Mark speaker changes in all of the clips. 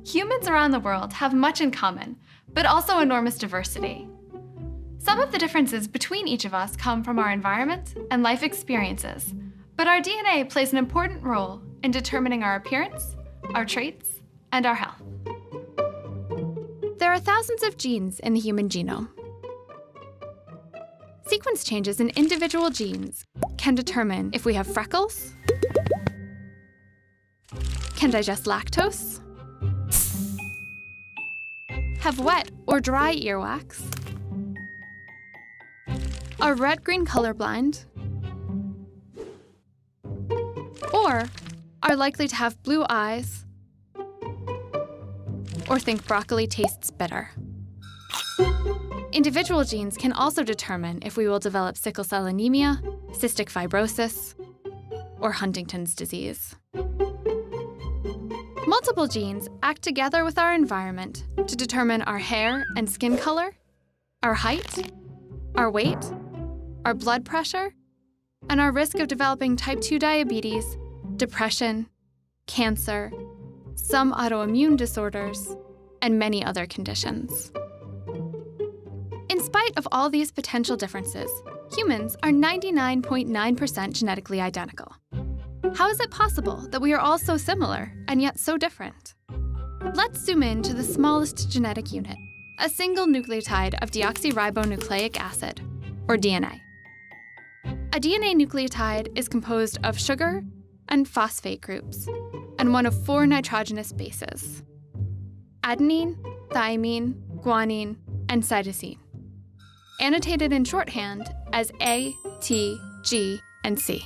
Speaker 1: Humans around the world have much in common, but also enormous diversity. Some of the differences between each of us come from our environment and life experiences, but our DNA plays an important role in determining our appearance, our traits, and our health. There are thousands of genes in the human genome. Sequence changes in individual genes can determine if we have freckles, can digest lactose, have wet or dry earwax, are red-green colorblind, or are likely to have blue eyes, or think broccoli tastes bitter. Individual genes can also determine if we will develop sickle cell anemia, cystic fibrosis, or Huntington's disease. Multiple genes act together with our environment to determine our hair and skin color, our height, our weight, our blood pressure, and our risk of developing type 2 diabetes, depression, cancer, some autoimmune disorders, and many other conditions. In spite of all these potential differences, humans are 99.9% genetically identical. How is it possible that we are all so similar and yet so different? Let's zoom in to the smallest genetic unit, a single nucleotide of deoxyribonucleic acid, or DNA. A DNA nucleotide is composed of sugar and phosphate groups, and one of 4 nitrogenous bases: adenine, thymine, guanine, and cytosine, annotated in shorthand as A, T, G, and C.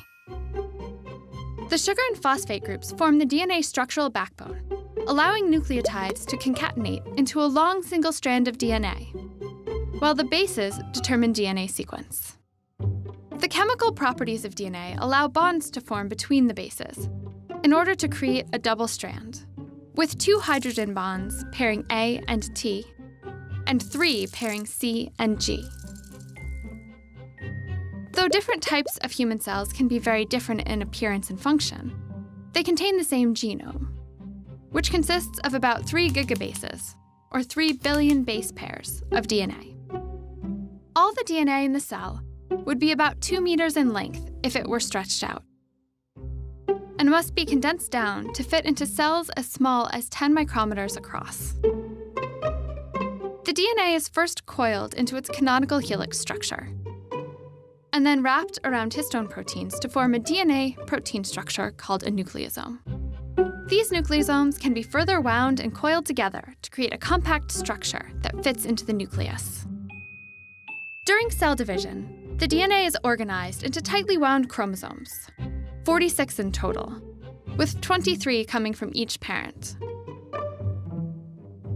Speaker 1: The sugar and phosphate groups form the DNA structural backbone, allowing nucleotides to concatenate into a long single strand of DNA, while the bases determine DNA sequence. The chemical properties of DNA allow bonds to form between the bases in order to create a double strand, with 2 hydrogen bonds pairing A and T, and 3 pairing C and G. Though different types of human cells can be very different in appearance and function, they contain the same genome, which consists of about 3 gigabases, or 3 billion base pairs, of DNA. All the DNA in the cell would be about 2 meters in length if it were stretched out, and must be condensed down to fit into cells as small as 10 micrometers across. The DNA is first coiled into its canonical helix structure, and then wrapped around histone proteins to form a DNA protein structure called a nucleosome. These nucleosomes can be further wound and coiled together to create a compact structure that fits into the nucleus. During cell division, the DNA is organized into tightly wound chromosomes, 46 in total, with 23 coming from each parent.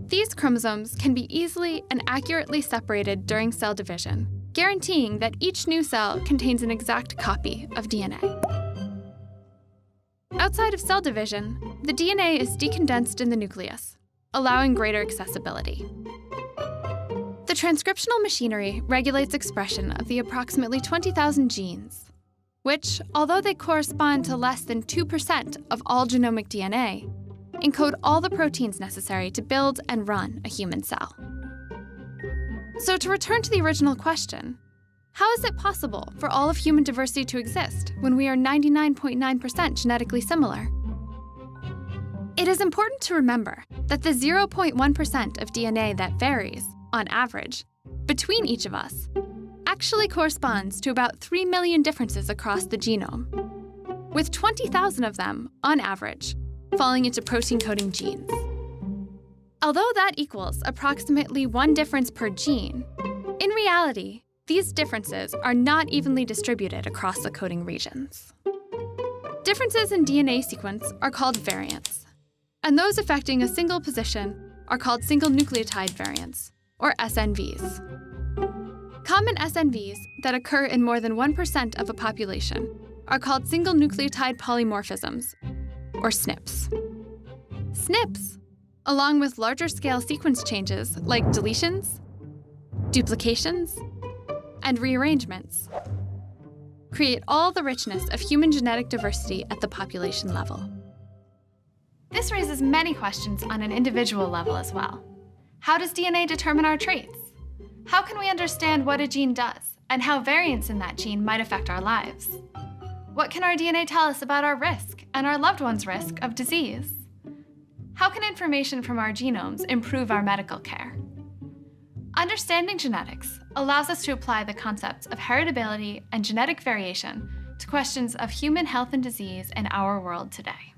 Speaker 1: These chromosomes can be easily and accurately separated during cell division, guaranteeing that each new cell contains an exact copy of DNA. Outside of cell division, the DNA is decondensed in the nucleus, allowing greater accessibility. The transcriptional machinery regulates expression of the approximately 20,000 genes, which, although they correspond to less than 2% of all genomic DNA, encode all the proteins necessary to build and run a human cell. So to return to the original question, how is it possible for all of human diversity to exist when we are 99.9% genetically similar? It is important to remember that the 0.1% of DNA that varies, on average, between each of us actually corresponds to about 3 million differences across the genome, with 20,000 of them, on average, falling into protein-coding genes. Although that equals approximately 1 difference per gene, in reality, these differences are not evenly distributed across the coding regions. Differences in DNA sequence are called variants, and those affecting a single position are called single nucleotide variants, or SNVs. Common SNVs that occur in more than 1% of a population are called single nucleotide polymorphisms, or SNPs. SNPs, along with larger-scale sequence changes like deletions, duplications, and rearrangements, create all the richness of human genetic diversity at the population level. This raises many questions on an individual level as well. How does DNA determine our traits? How can we understand what a gene does and how variants in that gene might affect our lives? What can our DNA tell us about our risk and our loved ones' risk of disease? How can information from our genomes improve our medical care? Understanding genetics allows us to apply the concepts of heritability and genetic variation to questions of human health and disease in our world today.